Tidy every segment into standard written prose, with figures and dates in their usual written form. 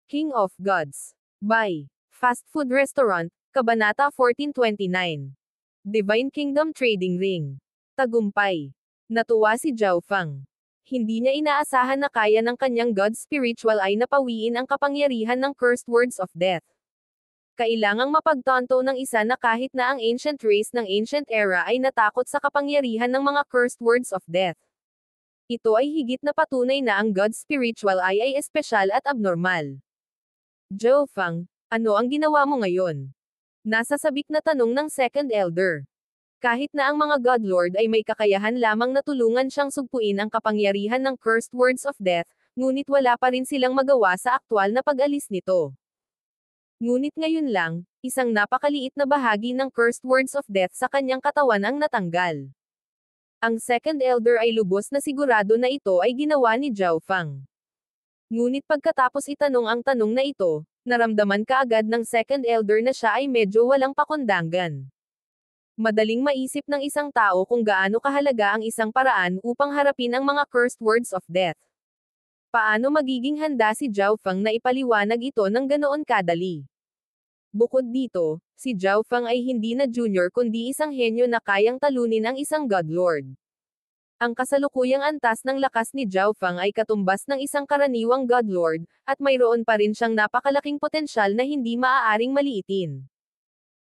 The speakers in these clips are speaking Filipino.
King of Gods. By Fast Food Restaurant, Kabanata 1429. Divine Kingdom Trading Ring. Tagumpay. Natuwa si Zhao Feng. Hindi niya inaasahan na kaya ng kanyang God Spiritual ay napawiin ang kapangyarihan ng Cursed Words of Death. Kailangang mapagtanto ng isa na kahit na ang ancient race ng ancient era ay natakot sa kapangyarihan ng mga Cursed Words of Death. Ito ay higit na patunay na ang God Spiritual ay espesyal at abnormal. Zhao Feng, ano ang ginawa mo ngayon? Nasa sabik na tanong ng Second Elder. Kahit na ang mga God Lord ay may kakayahan lamang na tulungan siyang sugpuin ang kapangyarihan ng Cursed Words of Death, ngunit wala pa rin silang magawa sa aktwal na pag-alis nito. Ngunit ngayon lang, isang napakaliit na bahagi ng Cursed Words of Death sa kanyang katawan ang natanggal. Ang Second Elder ay lubos na sigurado na ito ay ginawa ni Zhao Feng. Ngunit pagkatapos itanong ang tanong na ito, naramdaman kaagad ng Second Elder na siya ay medyo walang pakundangan. Madaling maisip ng isang tao kung gaano kahalaga ang isang paraan upang harapin ang mga Cursed Words of Death. Paano magiging handa si Zhao Feng na ipaliwanag ito ng ganoon kadali? Bukod dito, si Zhao Feng ay hindi na junior kundi isang henyo na kayang talunin ang isang God Lord. Ang kasalukuyang antas ng lakas ni Zhao Feng ay katumbas ng isang karaniwang God Lord, at mayroon pa rin siyang napakalaking potensyal na hindi maaaring maliitin.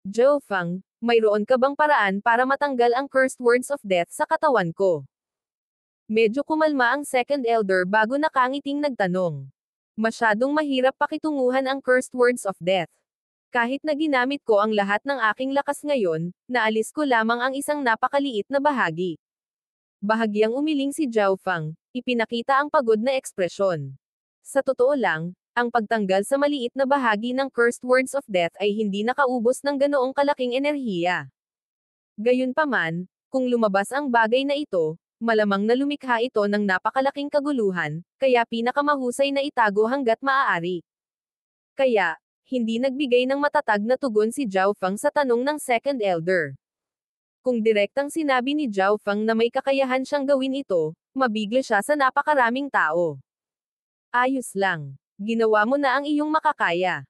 Zhao Feng, mayroon ka bang paraan para matanggal ang Cursed Words of Death sa katawan ko? Medyo kumalma ang Second Elder bago nakangiting nagtanong. Masyadong mahirap pakitunguhan ang Cursed Words of Death. Kahit na ginamit ko ang lahat ng aking lakas ngayon, naalis ko lamang ang isang napakaliit na bahagi. Bahagyang umiling si Zhao Feng, ipinakita ang pagod na ekspresyon. Sa totoo lang, ang pagtanggal sa maliit na bahagi ng Cursed Words of Death ay hindi nakaubos ng ganoong kalaking enerhiya. Gayunpaman, kung lumabas ang bagay na ito, malamang na lumikha ito ng napakalaking kaguluhan, kaya pinakamahusay na itago hanggat maaari. Kaya, hindi nagbigay ng matatag na tugon si Zhao Feng sa tanong ng Second Elder. Kung direktang sinabi ni Zhao Feng na may kakayahan siyang gawin ito, mabigla siya sa napakaraming tao. Ayos lang. Ginawa mo na ang iyong makakaya.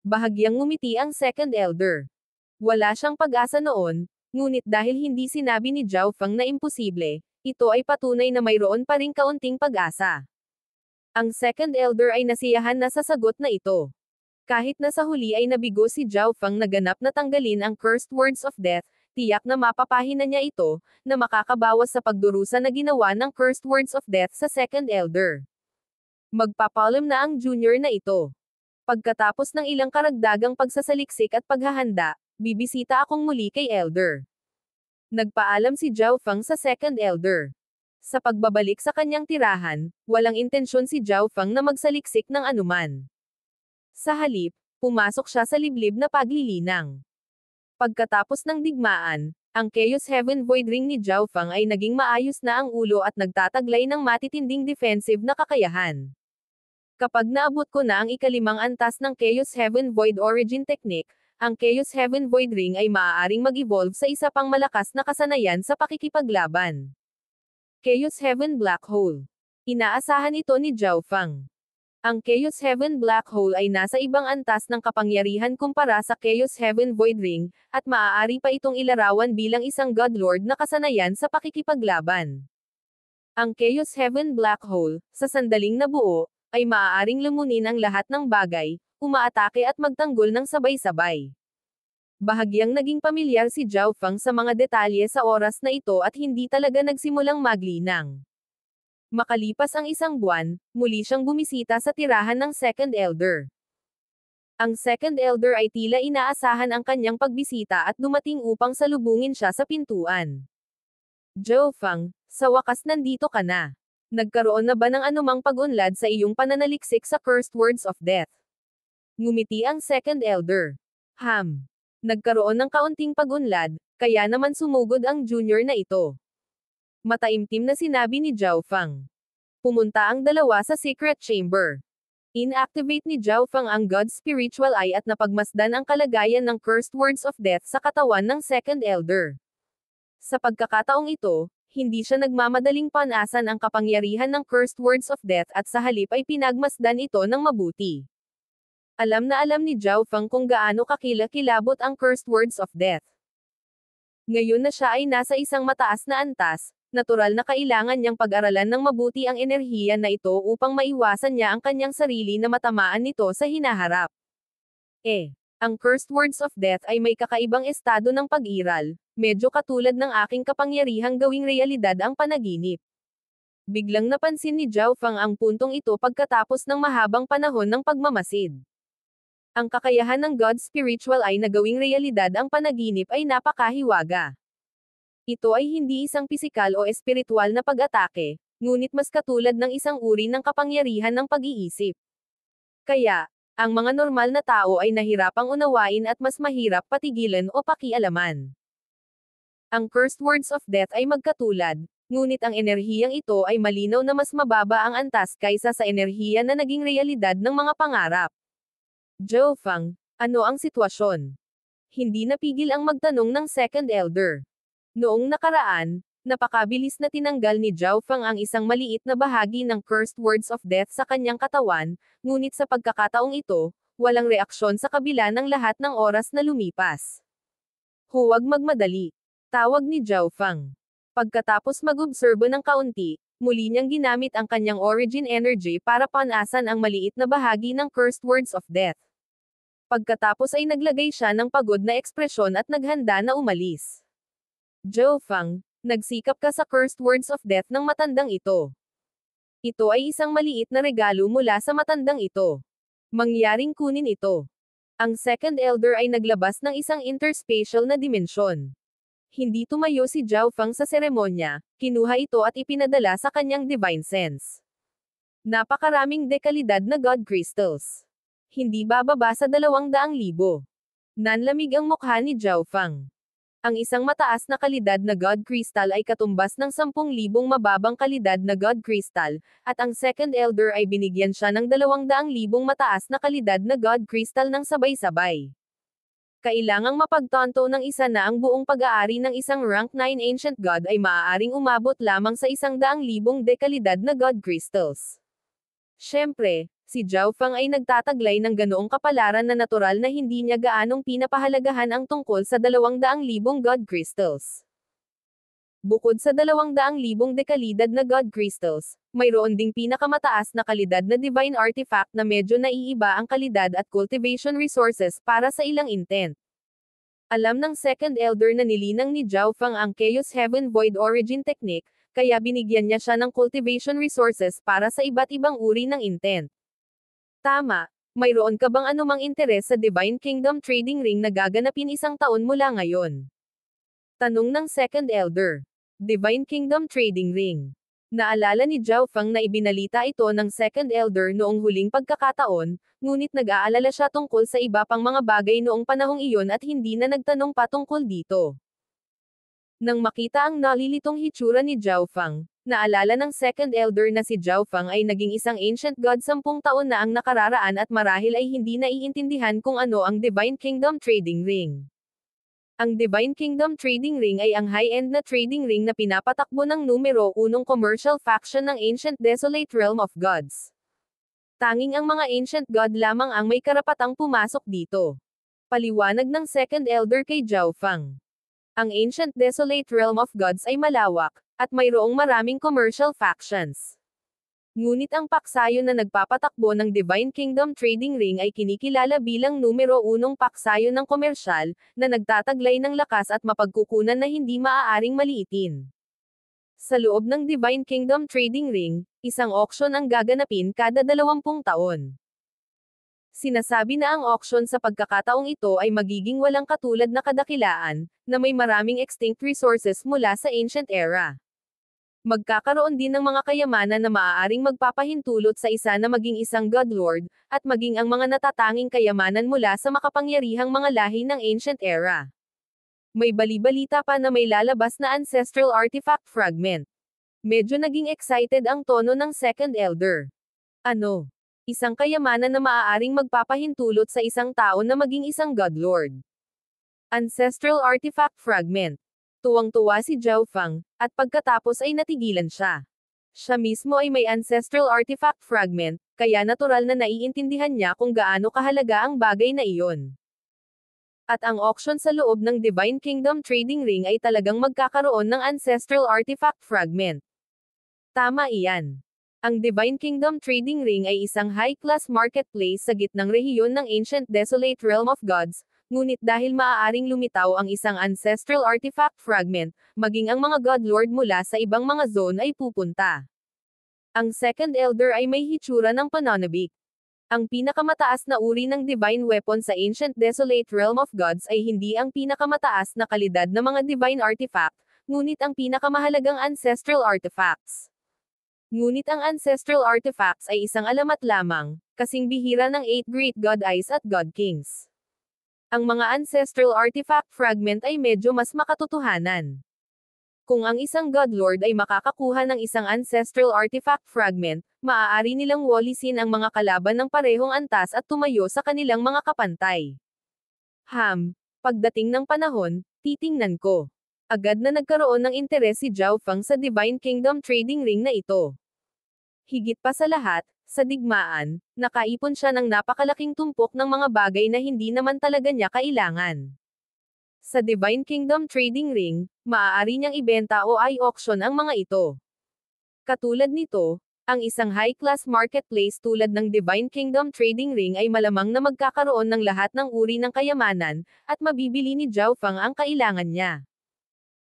Bahagyang ngumiti ang Second Elder. Wala siyang pag-asa noon, ngunit dahil hindi sinabi ni Zhao Feng na imposible, ito ay patunay na mayroon pa ring kaunting pag-asa. Ang Second Elder ay nasiyahan na sa sagot na ito. Kahit na sa huli ay nabigo si Zhao Feng na ganap na tanggalin ang Cursed Words of Death, tiyak na mapapahina niya ito, na makakabawas sa pagdurusa na ginawa ng Cursed Words of Death sa Second Elder. Magpapalam na ang junior na ito. Pagkatapos ng ilang karagdagang pagsasaliksik at paghahanda, bibisita akong muli kay Elder. Nagpaalam si Zhao Feng sa Second Elder. Sa pagbabalik sa kanyang tirahan, walang intensyon si Zhao Feng na magsaliksik ng anuman. Sa halip, pumasok siya sa liblib na paglilinang. Pagkatapos ng digmaan, ang Chaos Heaven Void Ring ni Zhao Feng ay naging maayos na ang ulo at nagtataglay ng matitinding defensive na kakayahan. Kapag naabot ko na ang ikalimang antas ng Chaos Heaven Void Origin Technique, ang Chaos Heaven Void Ring ay maaaring mag-evolve sa isa pang malakas na kasanayan sa pakikipaglaban. Chaos Heaven Black Hole. Inaasahan ito ni Zhao Feng. Ang Chaos Heaven Black Hole ay nasa ibang antas ng kapangyarihan kumpara sa Chaos Heaven Void Ring, at maaari pa itong ilarawan bilang isang God Lord na kasanayan sa pakikipaglaban. Ang Chaos Heaven Black Hole, sa sandaling nabuo, ay maaaring lumunin ang lahat ng bagay, umaatake at magtanggol ng sabay-sabay. Bahagyang naging pamilyar si Zhao Feng sa mga detalye sa oras na ito at hindi talaga nagsimulang maglinang. Makalipas ang isang buwan, muli siyang bumisita sa tirahan ng Second Elder. Ang Second Elder ay tila inaasahan ang kanyang pagbisita at dumating upang salubungin siya sa pintuan. Zhao Feng, sa wakas nandito ka na. Nagkaroon na ba ng anumang pag-unlad sa iyong pananaliksik sa Cursed Words of Death? Ngumiti ang Second Elder. Nagkaroon ng kaunting pag-unlad, kaya naman sumugod ang junior na ito. Mataimtim na sinabi ni Zhao Feng. Pumunta ang dalawa sa secret chamber. Inactivate ni Zhao Feng ang God Spiritual Eye at napagmasdan ang kalagayan ng Cursed Words of Death sa katawan ng Second Elder. Sa pagkakataong ito, hindi siya nagmamadaling panasan ang kapangyarihan ng Cursed Words of Death at sa halip ay pinagmasdan ito ng mabuti. Alam na alam ni Zhao Feng kung gaano kakilakilabot ang cursed words of death. Ngayon na siya ay nasa isang mataas na antas, natural na kailangan niyang pag-aralan ng mabuti ang enerhiya na ito upang maiwasan niya ang kanyang sarili na matamaan nito sa hinaharap. Ang cursed words of death ay may kakaibang estado ng pag-iral, medyo katulad ng aking kapangyarihang gawing realidad ang panaginip. Biglang napansin ni Zhao Feng ang puntong ito pagkatapos ng mahabang panahon ng pagmamasid. Ang kakayahan ng God Spiritual Eye na gawing realidad ang panaginip ay napakahiwaga. Ito ay hindi isang pisikal o espiritual na pag-atake, ngunit mas katulad ng isang uri ng kapangyarihan ng pag-iisip. Kaya, ang mga normal na tao ay nahirapang unawain at mas mahirap patigilan o pakialaman. Ang cursed words of death ay magkatulad, ngunit ang enerhiyang ito ay malinaw na mas mababa ang antas kaysa sa enerhiya na naging realidad ng mga pangarap. Zhao Feng, ano ang sitwasyon? Hindi napigil ang magtanong ng second elder. Noong nakaraan, napakabilis na tinanggal ni Zhao Feng ang isang maliit na bahagi ng cursed words of death sa kanyang katawan, ngunit sa pagkakataong ito, walang reaksyon sa kabila ng lahat ng oras na lumipas. Huwag magmadali. Tawag ni Zhao Feng. Pagkatapos mag-obserbo ng kaunti, muli niyang ginamit ang kanyang origin energy para panasan ang maliit na bahagi ng cursed words of death. Pagkatapos ay naglagay siya ng pagod na ekspresyon at naghanda na umalis. Zhao Feng, nagsikap ka sa cursed words of death ng matandang ito. Ito ay isang maliit na regalo mula sa matandang ito. Mangyaring kunin ito. Ang second elder ay naglabas ng isang interspatial na dimensyon. Hindi tumayo si Zhao Feng sa seremonya, kinuha ito at ipinadala sa kanyang divine sense. Napakaraming dekalidad na God crystals. Hindi bababa sa 200,000. Nanlamig ang mukha ni Zhao Feng. Ang isang mataas na kalidad na God crystal ay katumbas ng 10,000 mababang kalidad na God crystal, at ang second elder ay binigyan siya ng 200,000 mataas na kalidad na God crystal ng sabay-sabay. Kailangang mapagtanto ng isa na ang buong pag-aari ng isang rank 9 ancient god ay maaaring umabot lamang sa 100,000 dekalidad na God crystals. Siyempre, si Zhao Feng ay nagtataglay ng ganoong kapalaran na natural na hindi niya gaanong pinapahalagahan ang tungkol sa 200,000 God crystals. Bukod sa 200,000 dekalidad na God crystals, mayroon ding pinakamataas na kalidad na divine artifact na medyo naiiba ang kalidad at cultivation resources para sa ilang intent. Alam ng second elder na nilinang ni Zhao Feng ang Chaos Heaven Void Origin Technique, kaya binigyan niya siya ng cultivation resources para sa iba't ibang uri ng intent. Tama, mayroon ka bang anumang interes sa Divine Kingdom Trading Ring na gaganapin 1 taon mula ngayon? Tanong ng second elder. Divine Kingdom Trading Ring. Naalala ni Zhao Feng na ibinalita ito ng second elder noong huling pagkakataon, ngunit nag-aalala siya tungkol sa iba pang mga bagay noong panahong iyon at hindi na nagtanong pa tungkol dito. Nang makita ang nalilitong hitsura ni Zhao Feng, naalala ng second elder na si Zhao Feng ay naging isang ancient god 10 taon na ang nakararaan at marahil ay hindi naiintindihan kung ano ang Divine Kingdom Trading Ring. Ang Divine Kingdom Trading Ring ay ang high-end na trading ring na pinapatakbo ng numero 1 commercial faction ng Ancient Desolate Realm of Gods. Tanging ang mga ancient god lamang ang may karapatang pumasok dito. Paliwanag ng second elder kay Zhao Feng. Ang Ancient Desolate Realm of Gods ay malawak, at mayroong maraming commercial factions. Ngunit ang paksayo na nagpapatakbo ng Divine Kingdom Trading Ring ay kinikilala bilang numero 1 paksayo ng komersyal, na nagtataglay ng lakas at mapagkukunan na hindi maaaring maliitin. Sa loob ng Divine Kingdom Trading Ring, isang auction ang gaganapin kada 20 taon. Sinasabi na ang auction sa pagkakataong ito ay magiging walang katulad na kadakilaan, na may maraming extinct resources mula sa ancient era. Magkakaroon din ng mga kayamanan na maaaring magpapahintulot sa isa na maging isang godlord, at maging ang mga natatanging kayamanan mula sa makapangyarihang mga lahi ng ancient era. May bali-balita pa na may lalabas na ancestral artifact fragment. Medyo naging excited ang tono ng second elder. Ano? Isang kayamanan na maaaring magpapahintulot sa isang tao na maging isang godlord. Ancestral artifact fragment. Tuwang-tuwa si Zhao Feng, at pagkatapos ay natigilan siya. Siya mismo ay may ancestral artifact fragment, kaya natural na naiintindihan niya kung gaano kahalaga ang bagay na iyon. At ang auction sa loob ng Divine Kingdom Trading Ring ay talagang magkakaroon ng Ancestral Artifact Fragment. Tama iyan. Ang Divine Kingdom Trading Ring ay isang high-class marketplace sa gitnang rehiyon ng Ancient Desolate Realm of Gods, ngunit dahil maaaring lumitaw ang isang Ancestral Artifact Fragment, maging ang mga God Lord mula sa ibang mga zone ay pupunta. Ang Second Elder ay may hitsura ng pananabik. Ang pinakamataas na uri ng divine weapon sa Ancient Desolate Realm of Gods ay hindi ang pinakamataas na kalidad na mga divine artifact, ngunit ang pinakamahalagang ancestral artifacts. Ngunit ang ancestral artifacts ay isang alamat lamang, kasing bihira ng 8 Great God Eyes at God Kings. Ang mga ancestral artifact fragment ay medyo mas makatotohanan. Kung ang isang God Lord ay makakakuha ng isang ancestral artifact fragment, maaari nilang walisin ang mga kalaban ng parehong antas at tumayo sa kanilang mga kapantay. Pagdating ng panahon, titingnan ko. Agad na nagkaroon ng interes si Zhao Feng sa Divine Kingdom Trading Ring na ito. Higit pa sa lahat, sa digmaan, nakaipon siya ng napakalaking tumpok ng mga bagay na hindi naman talaga niya kailangan. Sa Divine Kingdom Trading Ring, maaari niyang ibenta o i-auction ang mga ito. Katulad nito, ang isang high-class marketplace tulad ng Divine Kingdom Trading Ring ay malamang na magkakaroon ng lahat ng uri ng kayamanan, at mabibili ni Zhao Feng ang kailangan niya.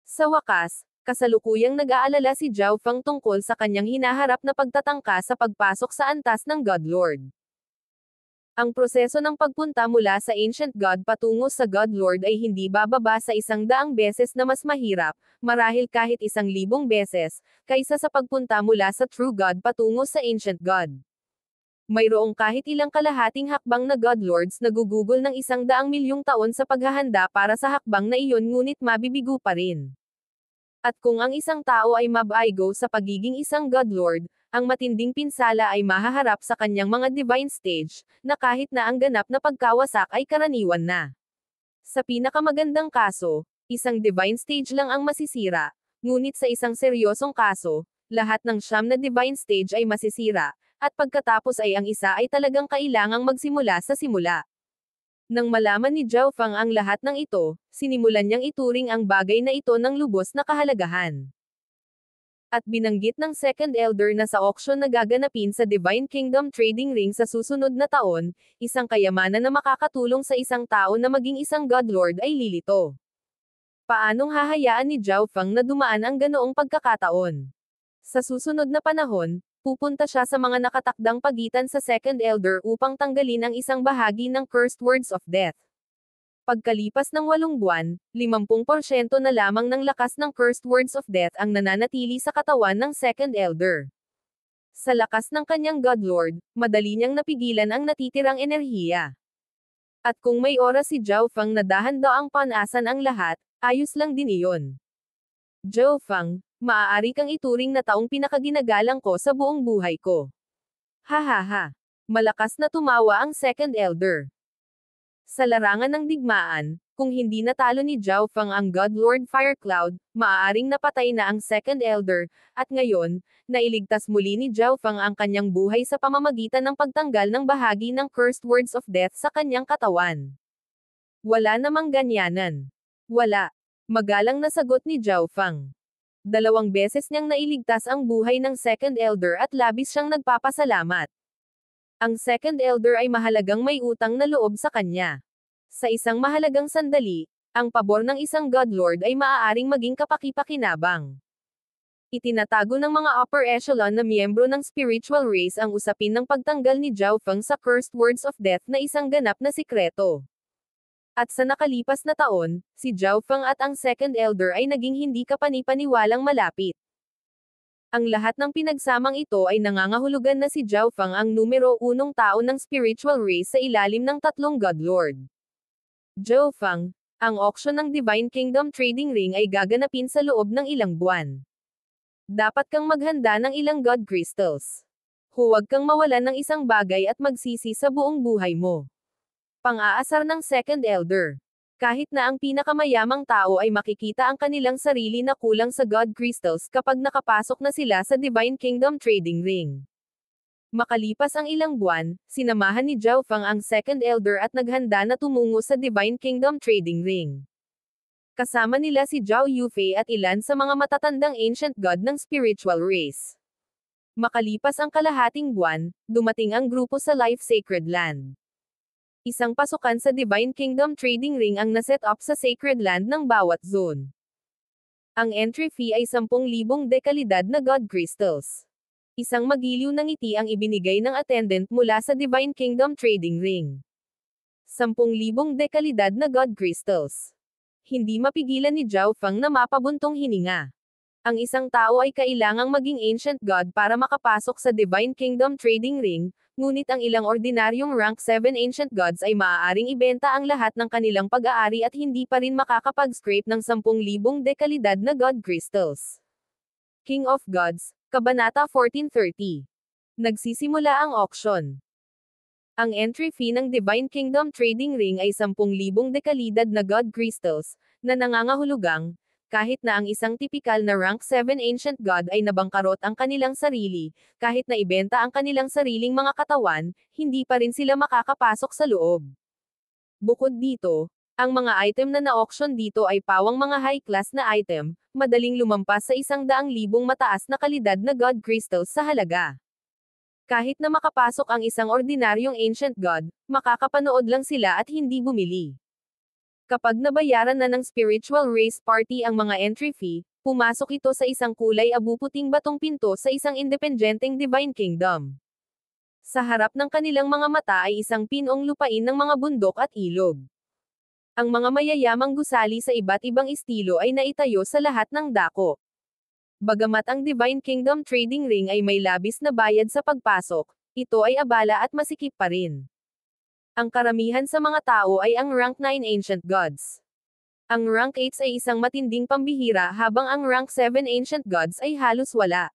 Sa wakas, kasalukuyang nag-aalala si Zhao Feng tungkol sa kanyang hinaharap na pagtatangka sa pagpasok sa antas ng God Lord. Ang proseso ng pagpunta mula sa Ancient God patungo sa God Lord ay hindi bababa sa 100 beses na mas mahirap, marahil kahit 1,000 beses, kaysa sa pagpunta mula sa True God patungo sa Ancient God. Mayroong kahit ilang kalahating hakbang na God Lords na gugugol ng 100 milyong taon sa paghahanda para sa hakbang na iyon ngunit mabibigo pa rin. At kung ang isang tao ay mabaigo sa pagiging isang God Lord, ang matinding pinsala ay mahaharap sa kanyang mga divine stage, na kahit na ang ganap na pagkawasak ay karaniwan na. Sa pinakamagandang kaso, isang divine stage lang ang masisira, ngunit sa isang seryosong kaso, lahat ng 9 na divine stage ay masisira, at pagkatapos ay ang isa ay talagang kailangang magsimula sa simula. Nang malaman ni Zhao Feng ang lahat ng ito, sinimulan niyang ituring ang bagay na ito ng lubos na kahalagahan. At binanggit ng Second Elder na sa auction na gaganapin sa Divine Kingdom Trading Ring sa susunod na taon, isang kayamanan na makakatulong sa isang tao na maging isang God Lord ay lilito. Paanong hahayaan ni Zhao Feng na dumaan ang ganoong pagkakataon? Sa susunod na panahon, pupunta siya sa mga nakatakdang pagitan sa Second Elder upang tanggalin ang isang bahagi ng Cursed Words of Death. Pagkalipas ng 8 buwan, 50% na lamang ng lakas ng Cursed Words of Death ang nananatili sa katawan ng Second Elder. Sa lakas ng kanyang God Lord, madali niyang napigilan ang natitirang enerhiya. At kung may oras si Zhao Feng na dahan-daang panasan ang lahat, ayos lang din iyon. Zhao Feng, maaari kang ituring na taong pinakaginagalang ko sa buong buhay ko. Hahaha. Malakas na tumawa ang Second Elder. Sa larangan ng digmaan, kung hindi natalo ni Zhao Feng ang God Lord Fire Cloud, maaaring napatay na ang Second Elder, at ngayon, nailigtas muli ni Zhao Feng ang kanyang buhay sa pamamagitan ng pagtanggal ng bahagi ng Cursed Words of Death sa kanyang katawan. Wala namang ganyanan. Wala. Magalang na sagot ni Zhao Feng. 2 beses niyang nailigtas ang buhay ng Second Elder at labis siyang nagpapasalamat. Ang Second Elder ay mahalagang may utang na loob sa kanya. Sa isang mahalagang sandali, ang pabor ng isang God Lord ay maaaring maging kapaki-pakinabang. Itinatago ng mga upper echelon na miyembro ng spiritual race ang usapin ng pagtanggal ni Zhao Feng sa Cursed Words of Death na isang ganap na sikreto. At sa nakalipas na taon, si Zhao Feng at ang Second Elder ay naging hindi kapani-paniwalang malapit. Ang lahat ng pinagsamang ito ay nangangahulugan na si Zhao Feng ang numero 1 tao ng spiritual race sa ilalim ng 3 God Lord. Zhao Feng, ang auction ng Divine Kingdom Trading Ring ay gaganapin sa loob ng ilang buwan. Dapat kang maghanda ng ilang God Crystals. Huwag kang mawalan ng isang bagay at magsisi sa buong buhay mo. Pang-aasar ng Second Elder. Kahit na ang pinakamayamang tao ay makikita ang kanilang sarili na kulang sa God Crystals kapag nakapasok na sila sa Divine Kingdom Trading Ring. Makalipas ang ilang buwan, sinamahan ni Zhao Feng ang Second Elder at naghanda na tumungo sa Divine Kingdom Trading Ring. Kasama nila si Zhao Yufei at ilan sa mga matatandang ancient god ng spiritual race. Makalipas ang kalahating buwan, dumating ang grupo sa Life Sacred Land. Isang pasukan sa Divine Kingdom Trading Ring ang naset up sa Sacred Land ng bawat zone. Ang entry fee ay 10,000 dekalidad na God Crystals. Isang magiliw na ngiti ang ibinigay ng attendant mula sa Divine Kingdom Trading Ring. 10,000 dekalidad na God Crystals. Hindi mapigilan ni Zhao Feng na mapabuntong hininga. Ang isang tao ay kailangang maging ancient god para makapasok sa Divine Kingdom Trading Ring, ngunit ang ilang ordinaryong rank 7 ancient gods ay maaaring ibenta ang lahat ng kanilang pag-aari at hindi pa rin makakapag-scrape ng 10,000 dekalidad na God Crystals. King of Gods, Kabanata 1430. Nagsisimula ang auction. Ang entry fee ng Divine Kingdom Trading Ring ay 10,000 dekalidad na God Crystals, na nangangahulugang, kahit na ang isang tipikal na rank 7 ancient god ay nabangkarot ang kanilang sarili, kahit na ibenta ang kanilang sariling mga katawan, hindi pa rin sila makakapasok sa loob. Bukod dito, ang mga item na na-auction dito ay pawang mga high-class na item, madaling lumampas sa 100,000 mataas na kalidad na God Crystals sa halaga. Kahit na makapasok ang isang ordinaryong ancient god, makakapanood lang sila at hindi bumili. Kapag nabayaran na ng spiritual race party ang mga entry fee, pumasok ito sa isang kulay abu-puting batong pinto sa isang independenteng Divine Kingdom. Sa harap ng kanilang mga mata ay isang pinong lupain ng mga bundok at ilog. Ang mga mayayamang gusali sa iba't ibang estilo ay naitayo sa lahat ng dako. Bagamat ang Divine Kingdom Trading Ring ay may labis na bayad sa pagpasok, ito ay abala at masikip pa rin. Ang karamihan sa mga tao ay ang rank 9 ancient gods. Ang rank 8 ay isang matinding pambihira habang ang rank 7 ancient gods ay halos wala.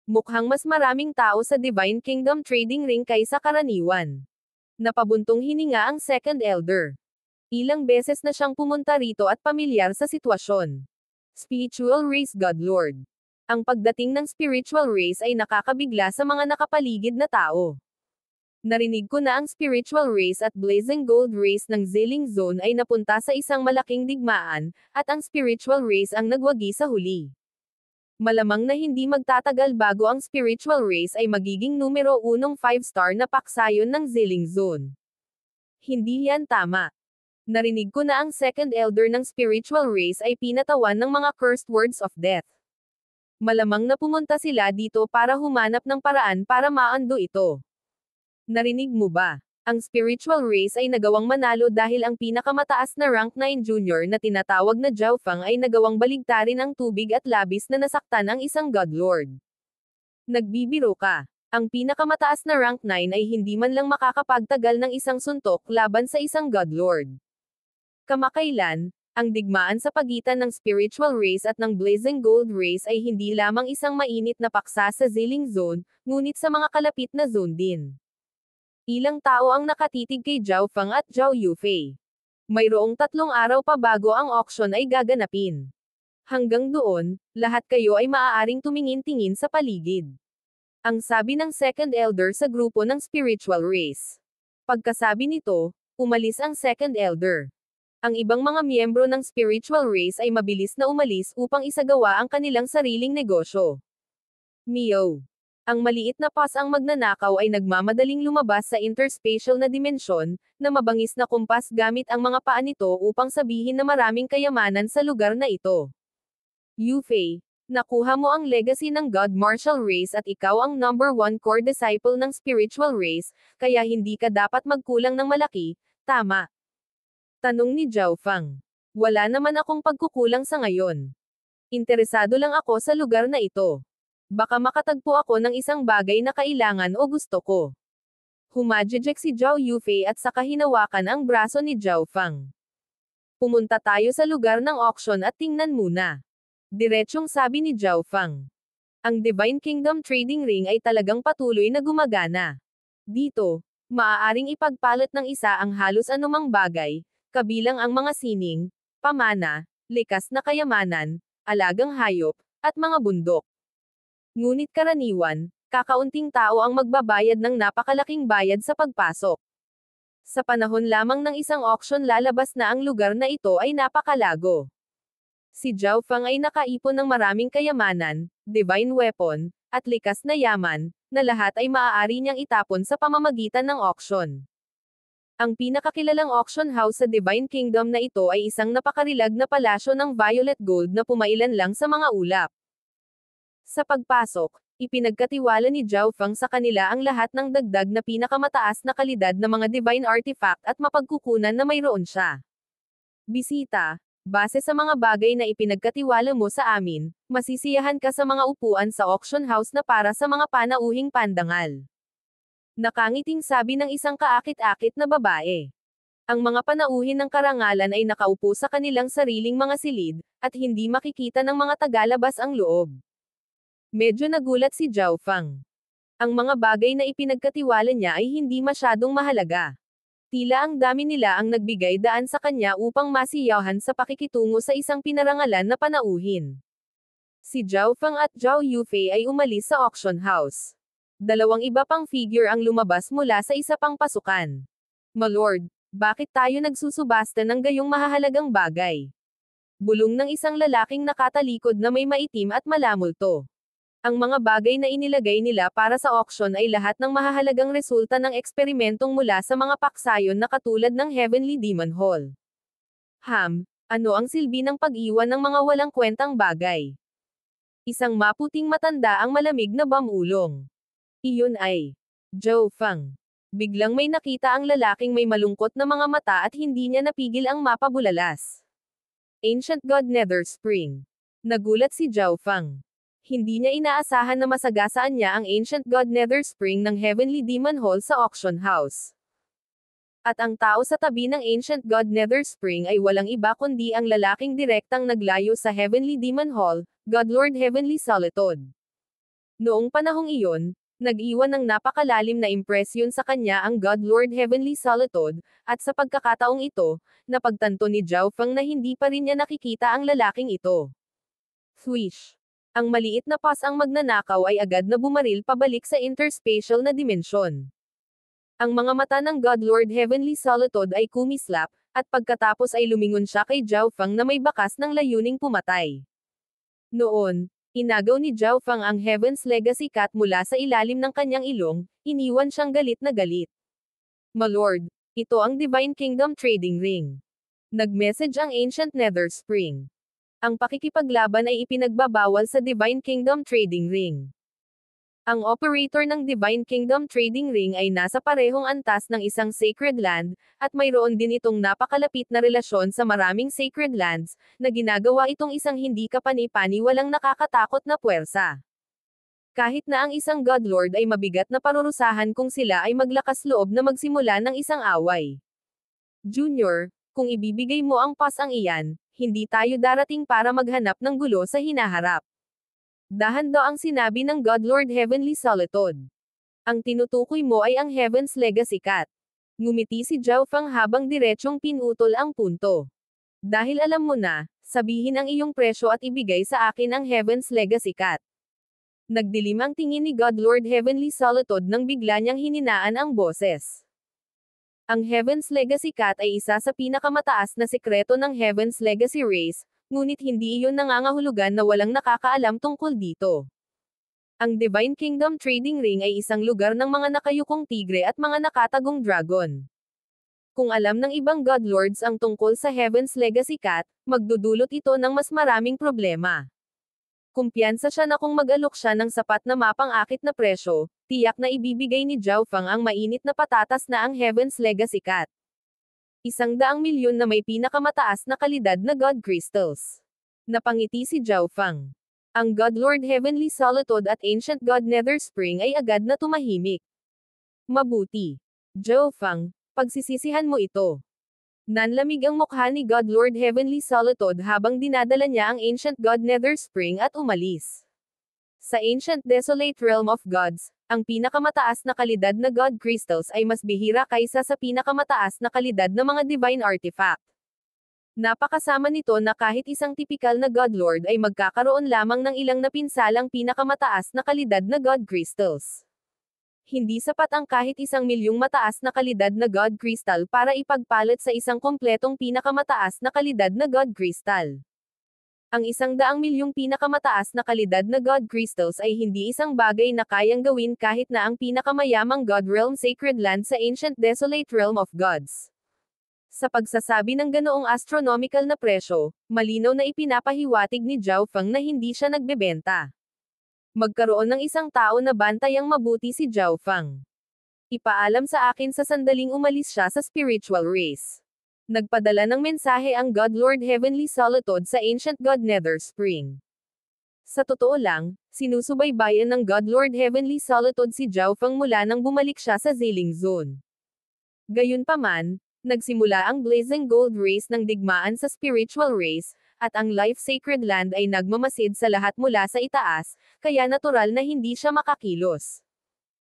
Mukhang mas maraming tao sa Divine Kingdom Trading Ring kaysa karaniwan. Napabuntong hininga ang Second Elder. Ilang beses na siyang pumunta rito at pamilyar sa sitwasyon. Spiritual Race God Lord. Ang pagdating ng spiritual race ay nakakabigla sa mga nakapaligid na tao. Narinig ko na ang spiritual race at blazing gold race ng Ziling Zone ay napunta sa isang malaking digmaan, at ang spiritual race ang nagwagi sa huli. Malamang na hindi magtatagal bago ang spiritual race ay magiging numero 1 5-star na paksayon ng Ziling Zone. Hindi yan tama. Narinig ko na ang second elder ng spiritual race ay pinatawan ng mga cursed words of death. Malamang na pumunta sila dito para humanap ng paraan para maando ito. Narinig mo ba? Ang spiritual race ay nagawang manalo dahil ang pinakamataas na rank 9 junior na tinatawag na Zhao Feng ay nagawang baligtarin ang tubig at labis na nasaktan ang isang godlord. Nagbibiro ka. Ang pinakamataas na rank 9 ay hindi man lang makakapagtagal ng isang suntok laban sa isang godlord. Kamakailan, ang digmaan sa pagitan ng spiritual race at ng blazing gold race ay hindi lamang isang mainit na paksa sa Ziling Zone, ngunit sa mga kalapit na zone din. Ilang tao ang nakatitig kay Zhao Feng at Zhao Yufei. Mayroong 3 araw pa bago ang auction ay gaganapin. Hanggang doon, lahat kayo ay maaaring tumingin-tingin sa paligid. Ang sabi ng second elder sa grupo ng spiritual race. Pagkasabi nito, umalis ang second elder. Ang ibang mga miyembro ng spiritual race ay mabilis na umalis upang isagawa ang kanilang sariling negosyo. Mio. Ang maliit na pas ang magnanakaw ay nagmamadaling lumabas sa interspatial na dimensyon, na mabangis na kumpas gamit ang mga paa nito upang sabihin na maraming kayamanan sa lugar na ito. Yufei, nakuha mo ang legacy ng God Martial Race at ikaw ang number 1 core disciple ng spiritual race, kaya hindi ka dapat magkulang ng malaki, tama? Tanong ni Zhao Feng. Wala naman akong pagkukulang sa ngayon. Interesado lang ako sa lugar na ito. Baka makatagpo ako ng isang bagay na kailangan o gusto ko. Humajijek si Zhao Yufei at saka hinawakan ang braso ni Zhao Feng. Pumunta tayo sa lugar ng auction at tingnan muna. Diretsyong sabi ni Zhao Feng. Ang Divine Kingdom Trading Ring ay talagang patuloy na gumagana. Dito, maaaring ipagpalit ng isa ang halos anumang bagay, kabilang ang mga sining, pamana, likas na kayamanan, alagang hayop, at mga bundok. Ngunit karaniwan, Kakaunting tao ang magbabayad ng napakalaking bayad sa pagpasok. Sa panahon lamang ng isang auction lalabas na ang lugar na ito ay napakalago. Si Zhao Feng ay nakaipon ng maraming kayamanan, divine weapon, at likas na yaman, na lahat ay maaari niyang itapon sa pamamagitan ng auction. Ang pinakakilalang auction house sa Divine Kingdom na ito ay isang napakarilag na palasyo ng violet gold na pumailan lang sa mga ulap. Sa pagpasok, ipinagkatiwala ni Zhao Feng sa kanila ang lahat ng dagdag na pinakamataas na kalidad na mga divine artifact at mapagkukunan na mayroon siya. Bisita, base sa mga bagay na ipinagkatiwala mo sa amin, masisiyahan ka sa mga upuan sa auction house na para sa mga panauhing pandangal. Nakangiting sabi ng isang kaakit-akit na babae. Ang mga panauhin ng karangalan ay nakaupo sa kanilang sariling mga silid, at hindi makikita ng mga tagalabas ang loob. Medyo nagulat si Zhao Feng. Ang mga bagay na ipinagkatiwala niya ay hindi masyadong mahalaga. Tila ang dami nila ang nagbigay daan sa kanya upang masiyahan sa pakikitungo sa isang pinarangalan na panauhin. Si Zhao Feng at Zhao Yufei ay umalis sa auction house. Dalawang iba pang figure ang lumabas mula sa isa pang pasukan. "My lord, bakit tayo nagsusubasta ng gayong mahahalagang bagay?" Bulong ng isang lalaking nakatalikod na may maitim at malamulto. Ang mga bagay na inilagay nila para sa auction ay lahat ng mahahalagang resulta ng eksperimentong mula sa mga paksayon na katulad ng Heavenly Demon Hall. Ano ang silbi ng pag-iwan ng mga walang kwentang bagay? Isang maputing matanda ang malamig na bamulong. Iyon ay Zhao Feng. Biglang may nakita ang lalaking may malungkot na mga mata at hindi niya napigil ang mapabulalas. Ancient God Nether Spring. Nagulat si Zhao Feng. Hindi niya inaasahan na masagasaan niya ang Ancient God Nether Spring ng Heavenly Demon Hall sa auction house. At ang tao sa tabi ng Ancient God Nether Spring ay walang iba kundi ang lalaking direktang naglayo sa Heavenly Demon Hall, God Lord Heavenly Solitude. Noong panahong iyon, nag-iwan ng napakalalim na impresyon sa kanya ang God Lord Heavenly Solitude, at sa pagkakataong ito, napagtanto ni Zhao Feng na hindi pa rin niya nakikita ang lalaking ito. Swish! Ang maliit na pas ang magnanakaw ay agad na bumaril pabalik sa interspatial na dimensyon. Ang mga mata ng God Lord Heavenly Solitude ay kumislap, at pagkatapos ay lumingon siya kay Zhao Feng na may bakas ng layuning pumatay. Noon, inagaw ni Zhao Feng ang Heaven's Legacy Cat mula sa ilalim ng kanyang ilong, iniwan siyang galit na galit. "My lord, ito ang Divine Kingdom Trading Ring." Nag-message ang Ancient Nether Spring. Ang pakikipaglaban ay ipinagbabawal sa Divine Kingdom Trading Ring. Ang operator ng Divine Kingdom Trading Ring ay nasa parehong antas ng isang sacred land, at mayroon din itong napakalapit na relasyon sa maraming sacred lands, na ginagawa itong isang hindi kapani-paniwalang nakakatakot na puwersa. Kahit na ang isang God Lord ay mabigat na parurusahan kung sila ay maglakas loob na magsimula ng isang away. "Junior, kung ibibigay mo ang pas ang iyan, hindi tayo darating para maghanap ng gulo sa hinaharap." Dahan-do ang sinabi ng God Lord Heavenly Solitude. "Ang tinutukoy mo ay ang Heaven's Legacy Cat." Ngumiti si Zhao Feng habang diretsyong pinutol ang punto. "Dahil alam mo na, sabihin ang iyong presyo at ibigay sa akin ang Heaven's Legacy Cat." Nagdilim ang tingin ni God Lord Heavenly Solitude nang bigla niyang hininaan ang boses. Ang Heaven's Legacy Cat ay isa sa pinakamataas na sikreto ng Heaven's Legacy Race, ngunit hindi iyon nangangahulugan na walang nakakaalam tungkol dito. Ang Divine Kingdom Trading Ring ay isang lugar ng mga nakayukong tigre at mga nakatagong dragon. Kung alam ng ibang God Lords ang tungkol sa Heaven's Legacy Cat, magdudulot ito ng mas maraming problema. Kumpiyansa siya na kung mag-alok siya ng sapat na mapang-akit na presyo, tiyak na ibibigay ni Zhao Feng ang mainit na patatas na ang Heaven's Legacy Cat. 100 milyon na may pinakamataas na kalidad na God Crystals. Napangiti si Zhao Feng. Ang God Lord Heavenly Solitude at Ancient God Nether Spring ay agad na tumahimik. "Mabuti. Zhao Feng, pagsisisihan mo ito." Nanlamig ang mukha ni God Lord Heavenly Solitude habang dinadala niya ang Ancient God Nether Spring at umalis. Sa Ancient Desolate Realm of Gods, ang pinakamataas na kalidad na God Crystals ay mas bihira kaysa sa pinakamataas na kalidad na mga Divine Artifact. Napakasama nito na kahit isang tipikal na Godlord ay magkakaroon lamang ng ilang napinsalang pinakamataas na kalidad na God Crystals. Hindi sapat ang kahit 1,000,000 mataas na kalidad na God Crystal para ipagpalit sa isang kompletong pinakamataas na kalidad na God Crystal. Ang 100,000,000 pinakamataas na kalidad na God Crystals ay hindi isang bagay na kayang gawin kahit na ang pinakamayamang God Realm Sacred Land sa Ancient Desolate Realm of Gods. Sa pagsasabi ng ganoong astronomical na presyo, malinaw na ipinapahiwatig ni Zhao Feng na hindi siya nagbebenta. Magkaroon ng isang tao na bantayang mabuti si Zhao Feng. Ipaalam sa akin sa sandaling umalis siya sa spiritual race. Nagpadala ng mensahe ang God Lord Heavenly Solitude sa Ancient God Nether Spring. Sa totoo lang, sinusubaybayan ng God Lord Heavenly Solitude si Zhao Feng mula nang bumalik siya sa Ziling Zone. Gayunpaman, nagsimula ang Blazing Gold Race ng digmaan sa Spiritual Race, at ang Life Sacred Land ay nagmamasid sa lahat mula sa itaas, kaya natural na hindi siya makakilos.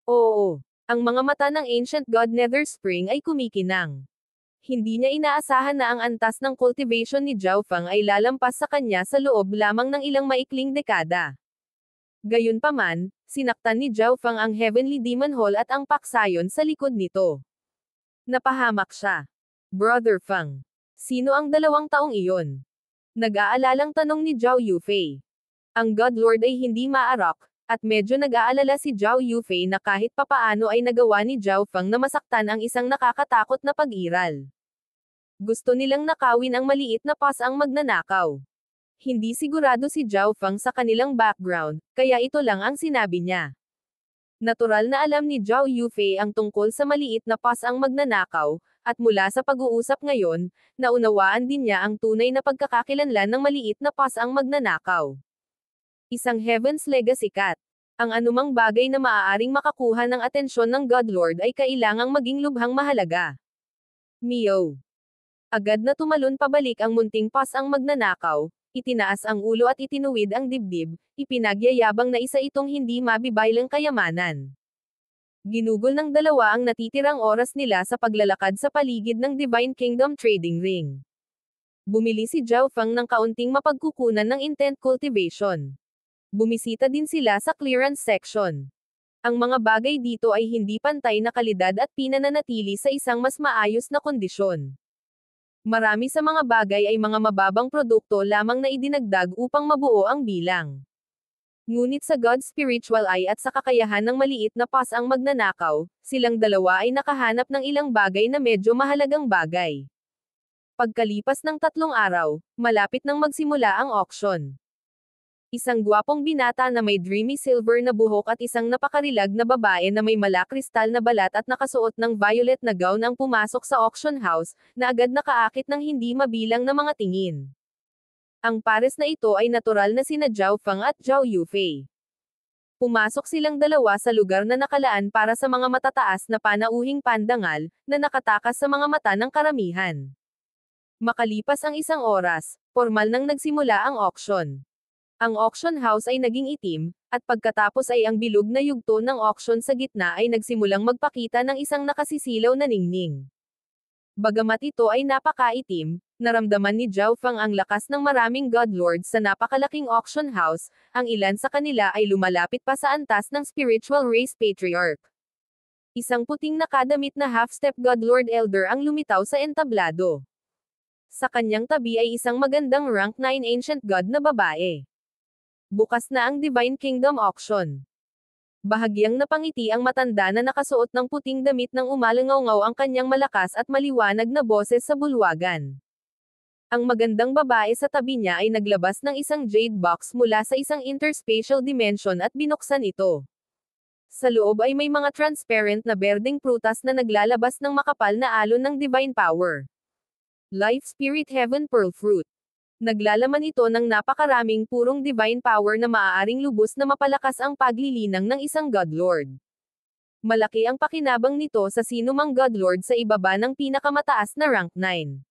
Oo, ang mga mata ng Ancient God Nether Spring ay kumikinang. Hindi niya inaasahan na ang antas ng cultivation ni Zhao Feng ay lalampas sa kanya sa loob lamang ng ilang maikling dekada. Gayunpaman, sinaktan ni Zhao Feng ang Heavenly Demon Hall at ang paksayon sa likod nito. Napahamak siya. Brother Feng. Sino ang 2 taong iyon? Nag-aalalang tanong ni Zhao Yufei. Ang God Lord ay hindi maarak, at medyo nag-aalala si Zhao Yufei na kahit papaano ay nagawa ni Zhao Feng na masaktan ang isang nakakatakot na pag-iral. Gusto nilang nakawin ang maliit na pas ang magnanakaw. Hindi sigurado si Zhao Feng sa kanilang background, kaya ito lang ang sinabi niya. Natural na alam ni Zhao Yufei ang tungkol sa maliit na pas ang magnanakaw, at mula sa pag-uusap ngayon, naunawaan din niya ang tunay na pagkakakilanlan ng maliit na pas ang magnanakaw. Isang Heaven's Legacy Cat. Ang anumang bagay na maaaring makakuha ng atensyon ng God Lord ay kailangang maging lubhang mahalaga. Meow. Agad na tumalon pabalik ang munting pas ang magnanakaw, itinaas ang ulo at itinuwid ang dibdib, ipinagyayabang na isa itong hindi mabibaylang kayamanan. Ginugol ng dalawa ang natitirang oras nila sa paglalakad sa paligid ng Divine Kingdom Trading Ring. Bumili si Zhao Feng ng kaunting mapagkukunan ng intent cultivation. Bumisita din sila sa clearance section. Ang mga bagay dito ay hindi pantay na kalidad at pinananatili sa isang mas maayos na kondisyon. Marami sa mga bagay ay mga mababang produkto lamang na idinagdag upang mabuo ang bilang. Ngunit sa God's spiritual eye at sa kakayahan ng maliit na pas ang magnanakaw, silang dalawa ay nakahanap ng ilang bagay na medyo mahalagang bagay. Pagkalipas ng 3 araw, malapit nang magsimula ang auction. Isang gwapong binata na may dreamy silver na buhok at isang napakarilag na babae na may malakristal na balat at nakasuot ng violet na gown ang pumasok sa auction house, na agad nakaakit ng hindi mabilang na mga tingin. Ang pares na ito ay natural na sina Zhao Feng at Zhao Yufei. Pumasok silang dalawa sa lugar na nakalaan para sa mga matataas na panauhing pandangal, na nakatakas sa mga mata ng karamihan. Makalipas ang 1 oras, formal nang nagsimula ang auction. Ang auction house ay naging itim, at pagkatapos ay ang bilog na yugto ng auction sa gitna ay nagsimulang magpakita ng isang nakasisilaw na ningning. Bagamat ito ay napakaitim, naramdaman ni Zhao Feng ang lakas ng maraming God Lords sa napakalaking auction house, ang ilan sa kanila ay lumalapit pa sa antas ng Spiritual Race Patriarch. Isang puting nakadamit na half-step God Lord Elder ang lumitaw sa entablado. Sa kanyang tabi ay isang magandang rank 9 Ancient God na babae. Bukas na ang Divine Kingdom Auction. Bahagyang napangiti ang matanda na nakasuot ng puting damit nang umalangaw ang kanyang malakas at maliwanag na boses sa bulwagan. Ang magandang babae sa tabi niya ay naglabas ng isang jade box mula sa isang interspatial dimension at binuksan ito. Sa loob ay may mga transparent na berdeng prutas na naglalabas ng makapal na alon ng divine power. Life Spirit Heaven Pearl Fruit. Naglalaman ito ng napakaraming purong divine power na maaaring lubos na mapalakas ang paglilinang ng isang God Lord. Malaki ang pakinabang nito sa sinumang God Lord sa ibaba ng pinakamataas na rank 9.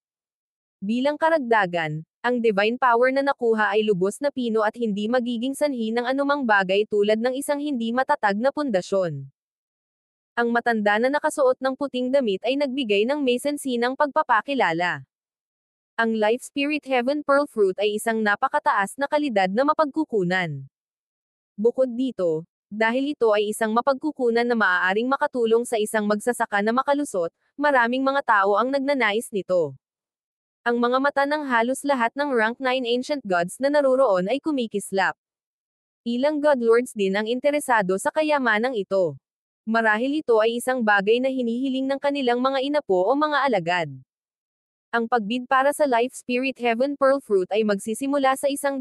Bilang karagdagan, ang divine power na nakuha ay lubos na pino at hindi magiging sanhi ng anumang bagay tulad ng isang hindi matatag na pundasyon. Ang matanda na nakasuot ng puting damit ay nagbigay ng may sensinang pagpapakilala. Ang Life Spirit Heaven Pearl Fruit ay isang napakataas na kalidad na mapagkukunan. Bukod dito, dahil ito ay isang mapagkukunan na maaaring makatulong sa isang magsasaka na makalusot, maraming mga tao ang nagnanais nito. Ang mga mata ng halos lahat ng rank 9 ancient gods na naroroon ay kumikislap. Ilang godlords din ang interesado sa kayamanang ito. Marahil ito ay isang bagay na hinihiling ng kanilang mga inapo o mga alagad. Ang pagbid para sa Life Spirit Heaven Pearl Fruit ay magsisimula sa 100,000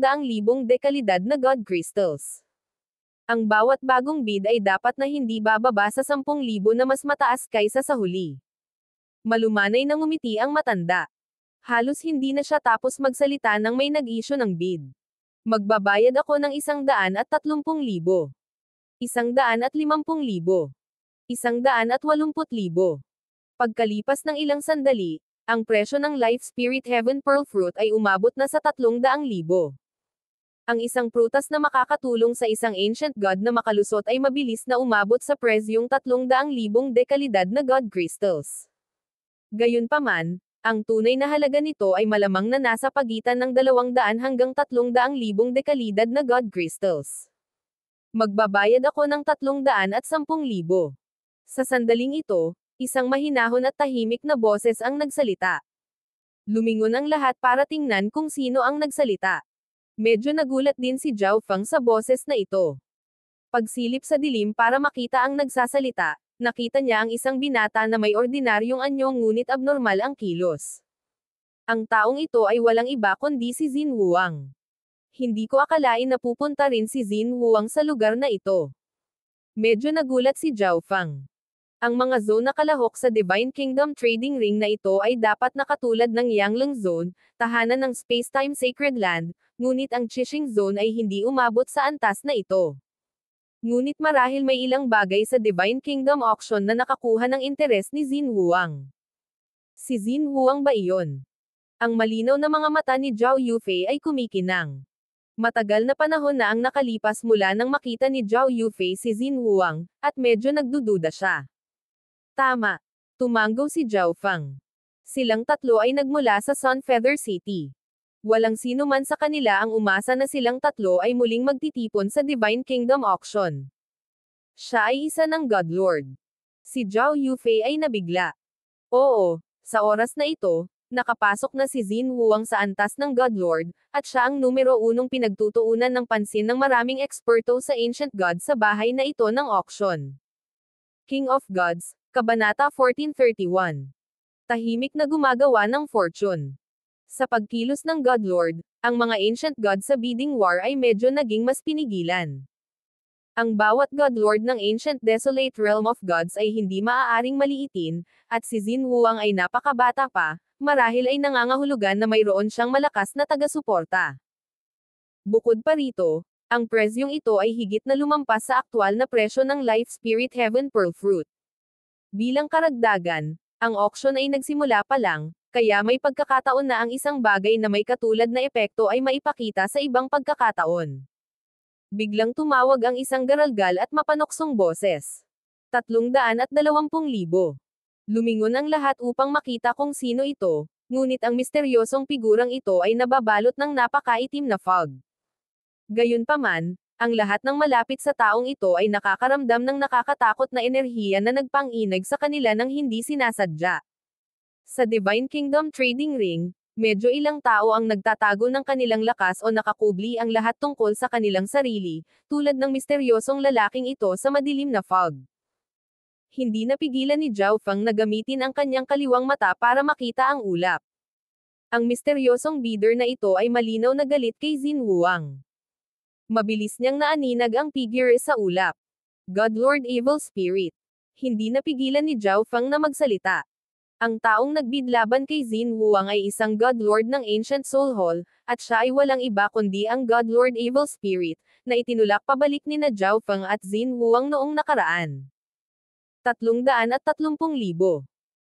dekalidad na God Crystals. Ang bawat bagong bid ay dapat na hindi bababa sa 10,000 na mas mataas kaysa sa huli. Malumanay na ngumiti ang matanda. Halos hindi na siya tapos magsalita nang may nag-issue ng bid. Magbabayad ako ng 130,000. 150,000. 180,000. Pagkalipas ng ilang sandali, ang presyo ng Life Spirit Heaven Pearl Fruit ay umabot na sa 300,000. Ang isang prutas na makakatulong sa isang ancient god na makalusot ay mabilis na umabot sa presyong 300,000 dekalidad na God Crystals. Gayunpaman, ang tunay na halaga nito ay malamang na nasa pagitan ng 200 hanggang 300,000 dekalidad na God Crystals. Magbabayad ako ng 310,000. Sa sandaling ito, isang mahinahon at tahimik na boses ang nagsalita. Lumingon ang lahat para tingnan kung sino ang nagsalita. Medyo nagulat din si Zhao Feng sa boses na ito. Pagsilip sa dilim para makita ang nagsasalita, nakita niya ang isang binata na may ordinaryong anyo ngunit abnormal ang kilos. Ang taong ito ay walang iba kundi si Xin Huang. Hindi ko akalain na pupunta rin si Xin Huang sa lugar na ito. Medyo nagulat si Zhao Feng. Ang mga zone na kalahok sa Divine Kingdom Trading Ring na ito ay dapat na katulad ng Yanglong Zone, tahanan ng Space-Time Sacred Land, ngunit ang Qixing Zone ay hindi umabot sa antas na ito. Ngunit marahil may ilang bagay sa Divine Kingdom Auction na nakakuha ng interes ni Xin Huang. Si Xin Huang ba iyon? Ang malinaw na mga mata ni Zhao Yufei ay kumikinang. Matagal na panahon na ang nakalipas mula nang makita ni Zhao Yufei si Xin Huang, at medyo nagdududa siya. Tama. Tumanggo si Zhao Feng. Silang tatlo ay nagmula sa Sun Feather City. Walang sino man sa kanila ang umasa na silang tatlo ay muling magtitipon sa Divine Kingdom Auction. Siya ay isa ng Godlord. Si Zhao Yufei ay nabigla. Oo, sa oras na ito, nakapasok na si Xin Huang sa antas ng Godlord, at siya ang numero 1 pinagtutuunan ng pansin ng maraming eksperto sa Ancient Gods sa bahay na ito ng auction. King of Gods, Kabanata 1431. Tahimik na gumagawa ng fortune. Sa pagkilos ng Godlord, ang mga ancient gods sa bidding war ay medyo naging mas pinigilan. Ang bawat Godlord ng ancient desolate realm of gods ay hindi maaaring maliitin, at si Xin Huang ay napakabata pa, marahil ay nangangahulugan na mayroon siyang malakas na taga-suporta. Bukod pa rito, ang presyong ito ay higit na lumampas sa aktwal na presyo ng Life Spirit Heaven Pearl Fruit. Bilang karagdagan, ang auction ay nagsimula pa lang, kaya may pagkakataon na ang isang bagay na may katulad na epekto ay maipakita sa ibang pagkakataon. Biglang tumawag ang isang garalgal at mapanoksong boses. 320,000. Lumingon ang lahat upang makita kung sino ito, ngunit ang misteryosong figurang ito ay nababalot ng napakaitim na fog. Gayunpaman, ang lahat ng malapit sa taong ito ay nakakaramdam ng nakakatakot na enerhiya na nagpang-inag sa kanila nang hindi sinasadya. Sa Divine Kingdom Trading Ring, medyo ilang tao ang nagtatago ng kanilang lakas o nakakubli ang lahat tungkol sa kanilang sarili, tulad ng misteryosong lalaking ito sa madilim na fog. Hindi napigilan ni Zhao Feng na gamitin ang kanyang kaliwang mata para makita ang ulap. Ang misteryosong bidder na ito ay malinaw na galit kay Xin Huang. Mabilis niyang naaninag ang figure sa ulap. Godlord Evil Spirit. Hindi napigilan ni Zhao Feng na magsalita. Ang taong nagbid laban kay Xin Huang ay isang Godlord ng Ancient Soul Hall, at siya ay walang iba kundi ang Godlord Evil Spirit, na itinulak pabalik ni na Zhao Feng at Xin Huang noong nakaraan. 330,000.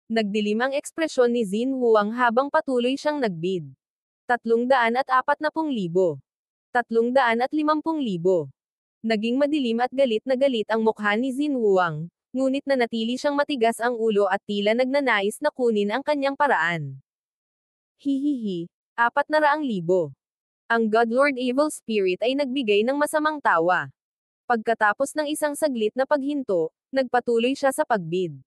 Nagdilim ang ekspresyon ni Xin Huang habang patuloy siyang nagbid. 340,000. 350,000. Naging madilim at galit na galit ang mukha ni Xin Huang, ngunit nanatili siyang matigas ang ulo at tila nagnanais na kunin ang kanyang paraan. Hihihi, 400,000. Ang Godlord Evil Spirit ay nagbigay ng masamang tawa. Pagkatapos ng isang saglit na paghinto, nagpatuloy siya sa pagbid.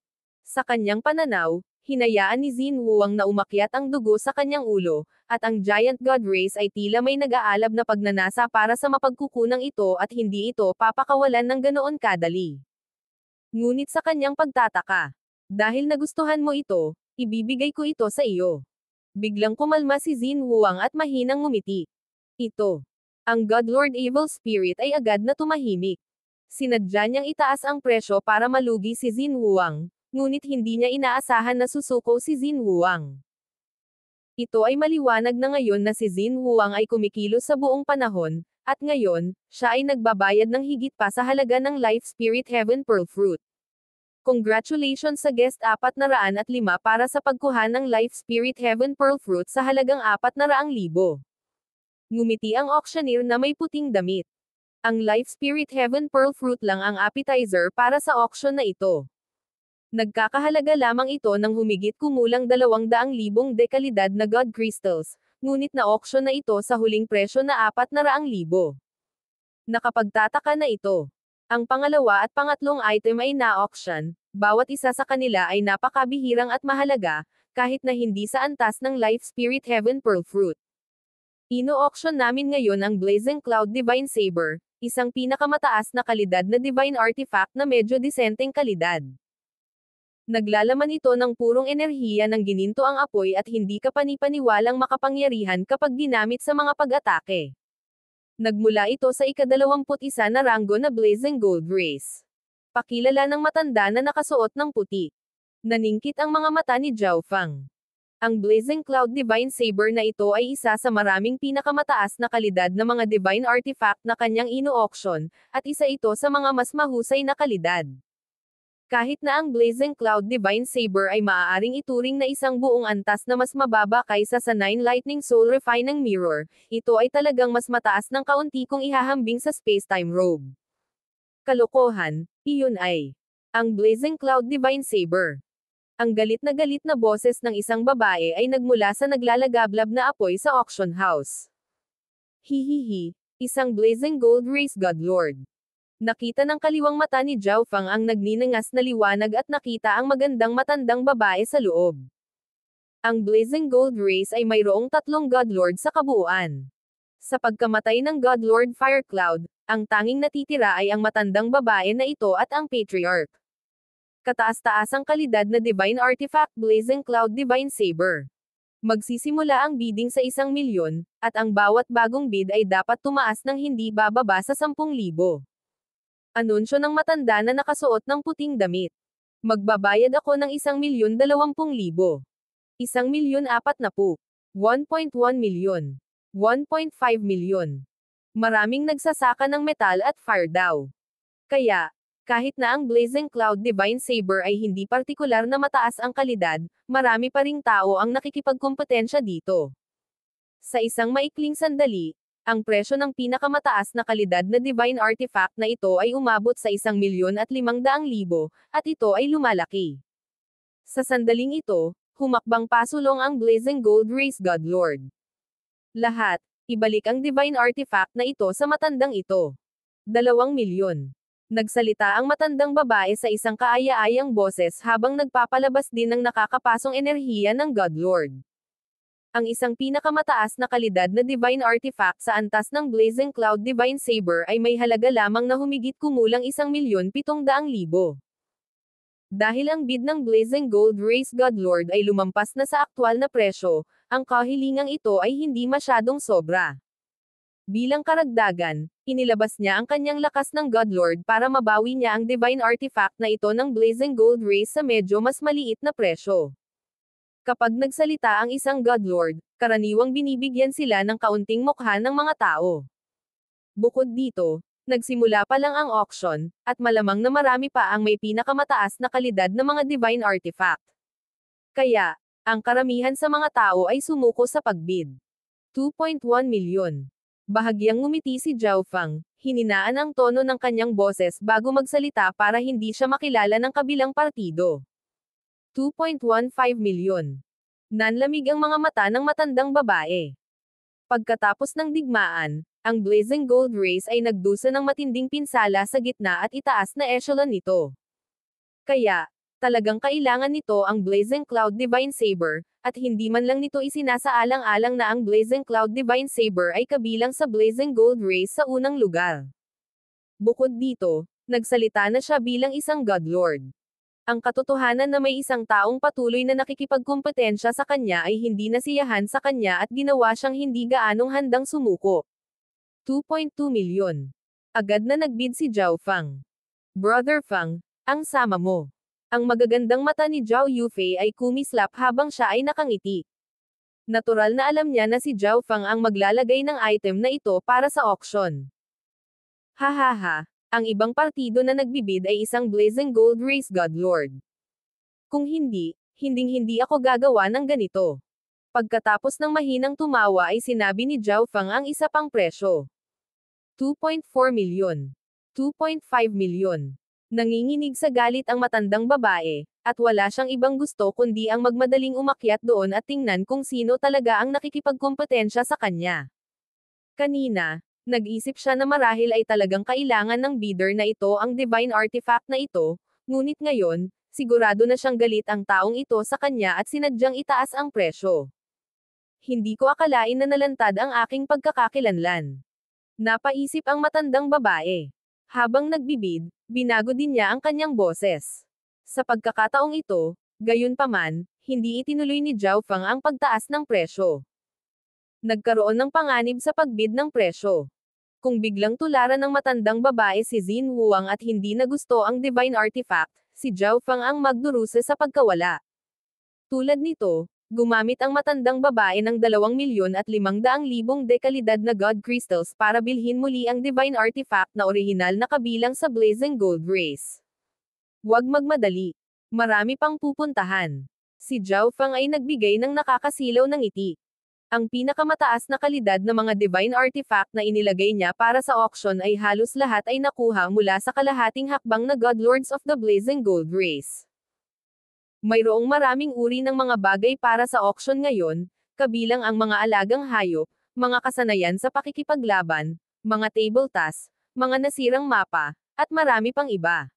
Sa kanyang pananaw, hinayaan ni Xin Wuang na umakyat ang dugo sa kanyang ulo, at ang Giant God Race ay tila may nag-aalab na pagnanasa para sa mapagkukunang ito at hindi ito papakawalan ng ganoon kadali. Ngunit sa kanyang pagtataka, dahil nagustuhan mo ito, ibibigay ko ito sa iyo. Biglang kumalma si Xin Wuang at mahinang ngumiti. Ito. Ang Godlord Evil Spirit ay agad na tumahimik. Sinadya niyang itaas ang presyo para malugi si Xin Wuang, ngunit hindi niya inaasahan na susuko si Xin Wuang. Ito ay maliwanag na ngayon na si Xin Wuang ay kumikilos sa buong panahon, at ngayon, siya ay nagbabayad ng higit pa sa halaga ng Life Spirit Heaven Pearl Fruit. Congratulations sa guest 405 para sa pagkuha ng Life Spirit Heaven Pearl Fruit sa halagang 400,000. Ngumiti ang auctioneer na may puting damit. Ang Life Spirit Heaven Pearl Fruit lang ang appetizer para sa auction na ito. Nagkakahalaga lamang ito ng humigit kumulang 200,000 dekalidad na God Crystals, ngunit na-auction na ito sa huling presyo na 400,000. Nakapagtataka na ito. Ang pangalawa at pangatlong item ay na-auction, bawat isa sa kanila ay napakabihirang at mahalaga, kahit na hindi sa antas ng Life Spirit Heaven Pearl Fruit. Ino-auction namin ngayon ang Blazing Cloud Divine Saber, isang pinakamataas na kalidad na divine artifact na medyo disenteng kalidad. Naglalaman ito ng purong enerhiya ng gininto ang apoy at hindi kapanipaniwalang makapangyarihan kapag ginamit sa mga pag-atake. Nagmula ito sa ika-21 na ranggo na Blazing Gold Race. Pakilala ng matanda na nakasuot ng puti. Naningkit ang mga mata ni Zhao Fang. Ang Blazing Cloud Divine Saber na ito ay isa sa maraming pinakamataas na kalidad na mga divine artifact na kanyang ino-auction, at isa ito sa mga mas mahusay na kalidad. Kahit na ang Blazing Cloud Divine Saber ay maaaring ituring na isang buong antas na mas mababa kaysa sa 9 Lightning Soul Refining Mirror, ito ay talagang mas mataas ng kaunti kung ihahambing sa Space-Time Robe. Kalokohan, iyon ay ang Blazing Cloud Divine Saber. Ang galit na boses ng isang babae ay nagmula sa naglalagablab na apoy sa auction house. Hihihi, isang Blazing Gold Race Godlord. Nakita ng kaliwang mata ni Zhao Fang ang nagninangas na liwanag at nakita ang magandang matandang babae sa loob. Ang Blazing Gold Race ay mayroong 3 Godlord sa kabuuan. Sa pagkamatay ng Godlord Firecloud, ang tanging natitira ay ang matandang babae na ito at ang Patriarch. Kataas-taasang kalidad na Divine Artifact Blazing Cloud Divine Saber. Magsisimula ang bidding sa 1,000,000, at ang bawat bagong bid ay dapat tumaas ng hindi bababa sa 10,000. Anunsyo ng matanda na nakasuot ng puting damit. Magbabayad ako ng 1,020,000. 1,040,000. 1.1 milyon. 1.5 milyon. Maraming nagsasaka ng metal at fire daw. Kaya, kahit na ang Blazing Cloud Divine Saber ay hindi partikular na mataas ang kalidad, marami pa ring tao ang nakikipagkompetensya dito. Sa isang maikling sandali, ang presyo ng pinakamataas na kalidad na divine artifact na ito ay umabot sa 1,500,000, at ito ay lumalaki. Sa sandaling ito, humakbang pasulong ang Blazing Gold Race Godlord. Lahat, ibalik ang divine artifact na ito sa matandang ito. 2,000,000. Nagsalita ang matandang babae sa isang kaaya-ayang boses habang nagpapalabas din ng nakakapasong enerhiya ng Godlord. Ang isang pinakamataas na kalidad na divine artifact sa antas ng Blazing Cloud Divine Saber ay may halaga lamang na humigit kumulang 1,700,000. Dahil ang bid ng Blazing Gold Race Godlord ay lumampas na sa aktwal na presyo, ang kahilingang ito ay hindi masyadong sobra. Bilang karagdagan, inilabas niya ang kanyang lakas ng Godlord para mabawi niya ang divine artifact na ito ng Blazing Gold Race sa medyo mas maliit na presyo. Kapag nagsalita ang isang Godlord, karaniwang binibigyan sila ng kaunting mukha ng mga tao. Bukod dito, nagsimula pa lang ang auction, at malamang na marami pa ang may pinakamataas na kalidad na mga divine artifact. Kaya, ang karamihan sa mga tao ay sumuko sa pagbid. 2.1 milyon. Bahagyang ngumiti si Zhao Fang, hininaan ang tono ng kanyang boses bago magsalita para hindi siya makilala ng kabilang partido. 2.15 milyon. Nanlamig ang mga mata ng matandang babae. Pagkatapos ng digmaan, ang Blazing Gold Race ay nagdusa ng matinding pinsala sa gitna at itaas na echelon nito. Kaya, talagang kailangan nito ang Blazing Cloud Divine Saber, at hindi man lang nito isinasaalang-alang na ang Blazing Cloud Divine Saber ay kabilang sa Blazing Gold Race sa unang lugar. Bukod dito, nagsalita na siya bilang isang Godlord. Ang katotohanan na may isang taong patuloy na nakikipagkumpetensya sa kanya ay hindi nasiyahan sa kanya at ginawa siyang hindi gaanong handang sumuko. 2.2 milyon. Agad na nagbid si Zhao Fang. Brother Fang, ang sama mo. Ang magagandang mata ni Zhao Yufei ay kumislap habang siya ay nakangiti. Natural na alam niya na si Zhao Fang ang maglalagay ng item na ito para sa auction. Hahaha. Ang ibang partido na nagbibid ay isang Blazing Gold Race Godlord. Kung hindi, hinding-hindi ako gagawa ng ganito. Pagkatapos ng mahinang tumawa ay sinabi ni Zhao Fang ang isa pang presyo. 2.4 milyon. 2.5 milyon. Nanginginig sa galit ang matandang babae, at wala siyang ibang gusto kundi ang magmadaling umakyat doon at tingnan kung sino talaga ang nakikipagkumpetensya sa kanya. Kanina, nag-isip siya na marahil ay talagang kailangan ng bidder na ito ang divine artifact na ito, ngunit ngayon, sigurado na siyang galit ang taong ito sa kanya at sinadyang itaas ang presyo. Hindi ko akalain na nalantad ang aking pagkakakilanlan. Napaisip ang matandang babae. Habang nagbibid, binago din niya ang kanyang boses. Sa pagkakataong ito, gayunpaman, hindi itinuloy ni Zhao Fang ang pagtaas ng presyo. Nagkaroon ng panganib sa pagbid ng presyo. Kung biglang tularan ng matandang babae si Xin Huang at hindi na gusto ang divine artifact, si Zhao Fang ang magdurusa sa pagkawala. Tulad nito, gumamit ang matandang babae ng 2,500,000 dekalidad na God Crystals para bilhin muli ang divine artifact na orihinal na kabilang sa Blazing Gold Race. Huwag magmadali. Marami pang pupuntahan. Si Zhao Fang ay nagbigay ng nakakasilaw ng ngiti. Ang pinakamataas na kalidad na mga divine artifact na inilagay niya para sa auction ay halos lahat ay nakuha mula sa kalahating hakbang na Godlords of the Blazing Gold Race. Mayroong maraming uri ng mga bagay para sa auction ngayon, kabilang ang mga alagang hayop, mga kasanayan sa pakikipaglaban, mga table tasks, mga nasirang mapa, at marami pang iba.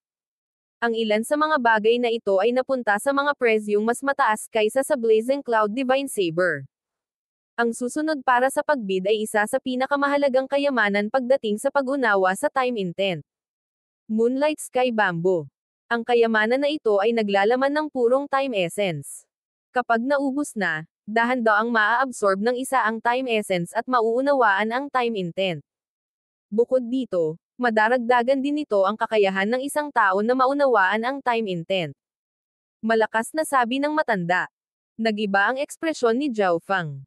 Ang ilan sa mga bagay na ito ay napunta sa mga presyong mas mataas kaysa sa Blazing Cloud Divine Saber. Ang susunod para sa pagbid ay isa sa pinakamahalagang kayamanan pagdating sa pag-unawa sa time intent. Moonlight Sky Bamboo. Ang kayamanan na ito ay naglalaman ng purong time essence. Kapag naubos na, dahan-daw ang maa-absorb ng isa ang time essence at mauunawaan ang time intent. Bukod dito, madaragdagan din nito ang kakayahan ng isang tao na maunawaan ang time intent. Malakas na sabi ng matanda. Nagiba ang ekspresyon ni Zhao Fang.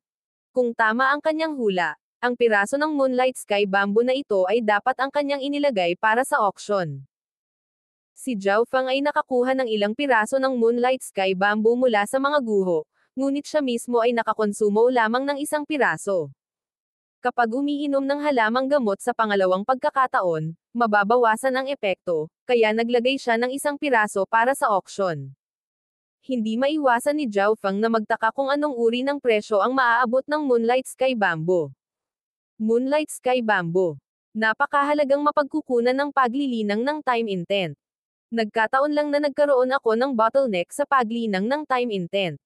Kung tama ang kanyang hula, ang piraso ng Moonlight Sky Bamboo na ito ay dapat ang kanyang inilagay para sa auction. Si Zhao Fang ay nakakuha ng ilang piraso ng Moonlight Sky Bamboo mula sa mga guho, ngunit siya mismo ay nakakonsumo lamang ng isang piraso. Kapag umiinom ng halamang gamot sa pangalawang pagkakataon, mababawasan ang epekto, kaya naglagay siya ng isang piraso para sa auction. Hindi maiwasan ni Zhao Fang na magtaka kung anong uri ng presyo ang maaabot ng Moonlight Sky Bamboo. Moonlight Sky Bamboo. Napakahalagang mapagkukunan ng paglilinang ng time intent. Nagkataon lang na nagkaroon ako ng bottleneck sa paglinang ng time intent.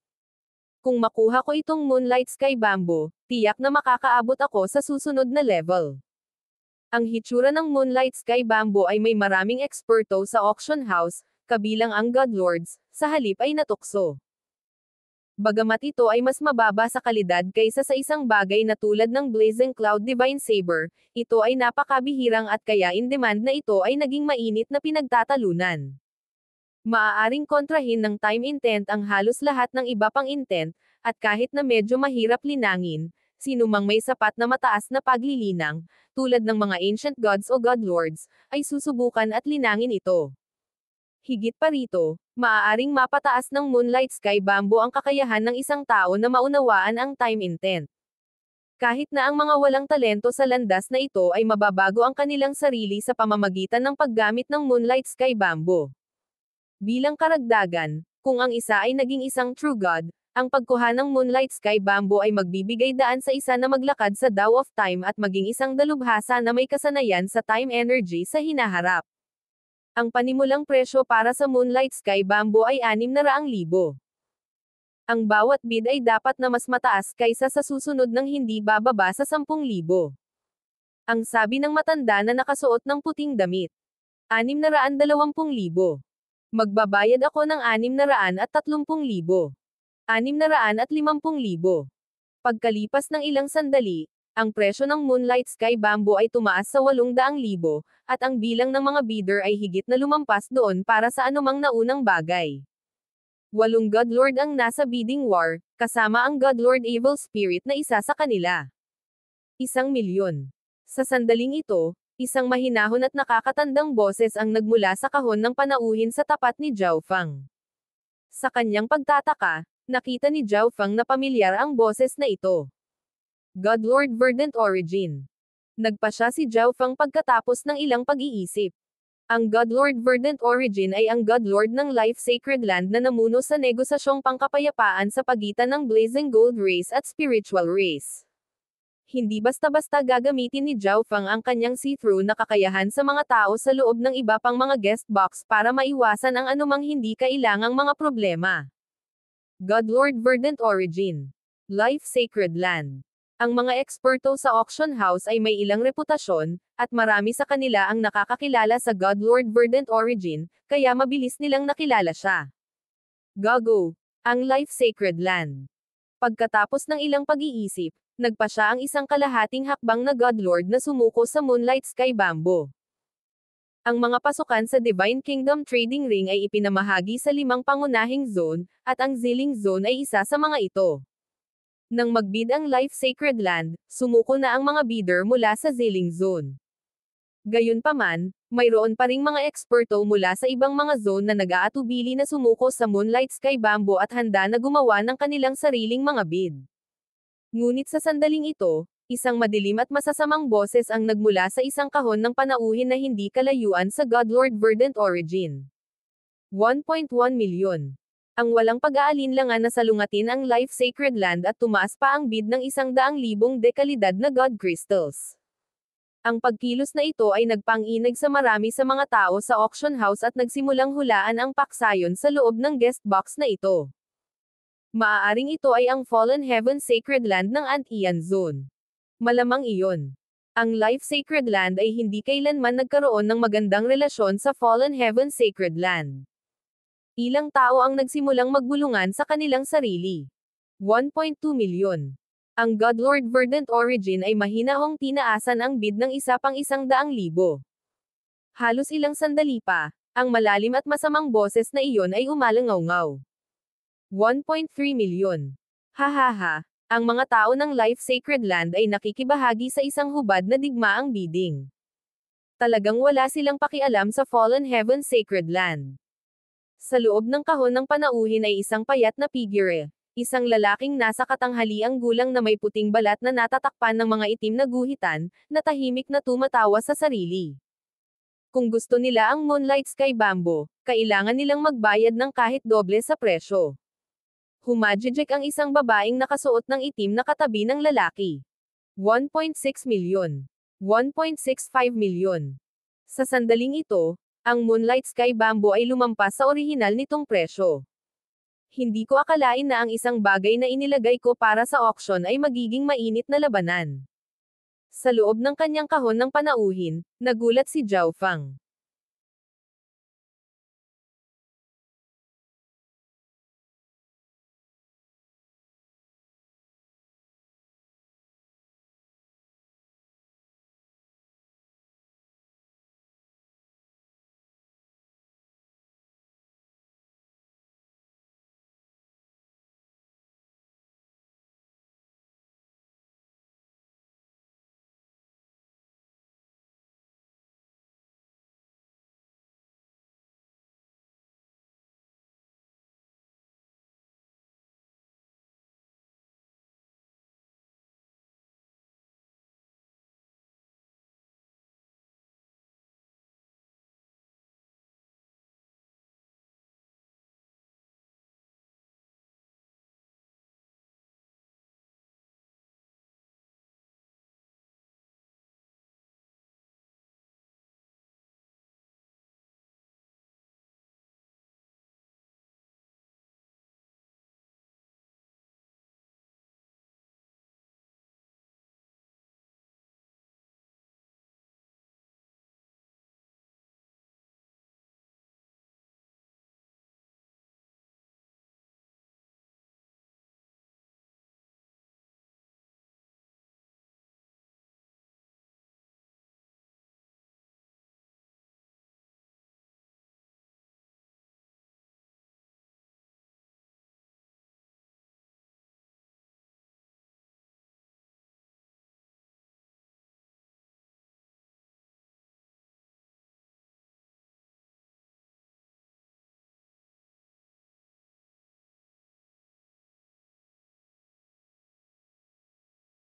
Kung makuha ko itong Moonlight Sky Bamboo, tiyak na makakaabot ako sa susunod na level. Ang hitsura ng Moonlight Sky Bamboo ay may maraming eksperto sa auction house, kabilang ang Godlords, sa halip ay natukso. Bagamat ito ay mas mababa sa kalidad kaysa sa isang bagay na tulad ng Blazing Cloud Divine Saber, ito ay napakabihirang at kaya in demand na ito ay naging mainit na pinagtatalunan. Maaaring kontrahin ng time intent ang halos lahat ng iba pang intent, at kahit na medyo mahirap linangin, sino mang may sapat na mataas na paglilinang, tulad ng mga ancient gods o godlords, ay susubukan at linangin ito. Higit pa rito, maaaring mapataas ng Moonlight Sky Bamboo ang kakayahan ng isang tao na maunawaan ang time intent. Kahit na ang mga walang talento sa landas na ito ay mababago ang kanilang sarili sa pamamagitan ng paggamit ng Moonlight Sky Bamboo. Bilang karagdagan, kung ang isa ay naging isang true god, Ang pagkuha ng Moonlight Sky Bamboo ay magbibigay daan sa isa na maglakad sa Dao of Time at maging isang dalubhasa na may kasanayan sa time energy sa hinaharap. Ang panimulang presyo para sa Moonlight Sky Bamboo ay 600,000. Ang bawat bid ay dapat na mas mataas kaysa sa susunod ng hindi bababa sa 10,000. Ang sabi ng matanda na nakasuot ng puting damit. 620,000. Magbabayad ako ng 630,000. 650,000. Pagkalipas ng ilang sandali, ang presyo ng Moonlight Sky Bamboo ay tumaas sa 800,000, at ang bilang ng mga bidder ay higit na lumampas doon para sa anumang naunang bagay. 8 Godlord ang nasa bidding war, kasama ang Godlord Evil Spirit na isa sa kanila. 1,000,000. Sa sandaling ito, isang mahinahon at nakakatandang boses ang nagmula sa kahon ng panauhin sa tapat ni Zhao Fang. Sa kanyang pagtataka, nakita ni Zhao Fang na pamilyar ang boses na ito. Godlord Verdant Origin. Nagpa siya si Zhao Fang pagkatapos ng ilang pag-iisip. Ang Godlord Verdant Origin ay ang Godlord ng Life Sacred Land na namuno sa negosasyong pangkapayapaan sa pagitan ng Blazing Gold Race at Spiritual Race. Hindi basta-basta gagamitin ni Zhao Fang ang kanyang see-through na kakayahan sa mga tao sa loob ng iba pang mga guest box para maiwasan ang anumang hindi kailangang mga problema. Godlord Verdant Origin. Life Sacred Land. Ang mga eksperto sa auction house ay may ilang reputasyon, at marami sa kanila ang nakakakilala sa Godlord Verdant Origin, kaya mabilis nilang nakilala siya. Gago. Ang Life Sacred Land. Pagkatapos ng ilang pag-iisip, nagpa siya ang isang kalahating hakbang na Godlord na sumuko sa Moonlight Sky Bamboo. Ang mga pasukan sa Divine Kingdom Trading Ring ay ipinamahagi sa 5 pangunahing zone, at ang Ziling Zone ay isa sa mga ito. Nang magbid ang Life Sacred Land, sumuko na ang mga bidder mula sa Ziling Zone. Gayunpaman, mayroon pa ring mga eksperto mula sa ibang mga zone na nag-aatubili na sumuko sa Moonlight Sky Bamboo at handa na gumawa ng kanilang sariling mga bid. Ngunit sa sandaling ito, isang madilim at masasamang boses ang nagmula sa isang kahon ng panauhin na hindi kalayuan sa Godlord Verdant Origin. 1.1 milyon. Ang walang pag-aalinlangan na salungatin ang Life Sacred Land at tumaas pa ang bid ng 100,000 dekalidad na God Crystals. Ang pagkilos na ito ay nagpang-inag sa marami sa mga tao sa auction house at nagsimulang hulaan ang paksayon sa loob ng guest box na ito. Maaaring ito ay ang Fallen Heaven Sacred Land ng Antian Zone. Malamang iyon. Ang Life Sacred Land ay hindi kailanman nagkaroon ng magandang relasyon sa Fallen Heaven Sacred Land. Ilang tao ang nagsimulang magbulungan sa kanilang sarili. 1.2 milyon. Ang Godlord Verdant Origin ay mahinahong tinaasan ang bid ng isa pang 100,000. Halos ilang sandali pa, ang malalim at masamang boses na iyon ay umalangaw-ngaw. 1.3 milyon. Hahaha. Ang mga tao ng Life Sacred Land ay nakikibahagi sa isang hubad na digmaang bidding. Talagang wala silang pakialam sa Fallen Heaven Sacred Land. Sa loob ng kahon ng panauhin ay isang payat na figure. Isang lalaking nasa katanghaliang gulang na may puting balat na natatakpan ng mga itim na guhitan, na tahimik na tumatawa sa sarili. Kung gusto nila ang Moonlight Sky Bamboo, kailangan nilang magbayad ng kahit doble sa presyo. Humajijik ang isang babaeng nakasuot ng itim na katabi ng lalaki. 1.6 milyon. 1.65 milyon. Sa sandaling ito, ang Moonlight Sky Bamboo ay lumampas sa orihinal nitong presyo. Hindi ko akalain na ang isang bagay na inilagay ko para sa auction ay magiging mainit na labanan. Sa loob ng kanyang kahon ng panauhin, nagulat si Zhao Fang.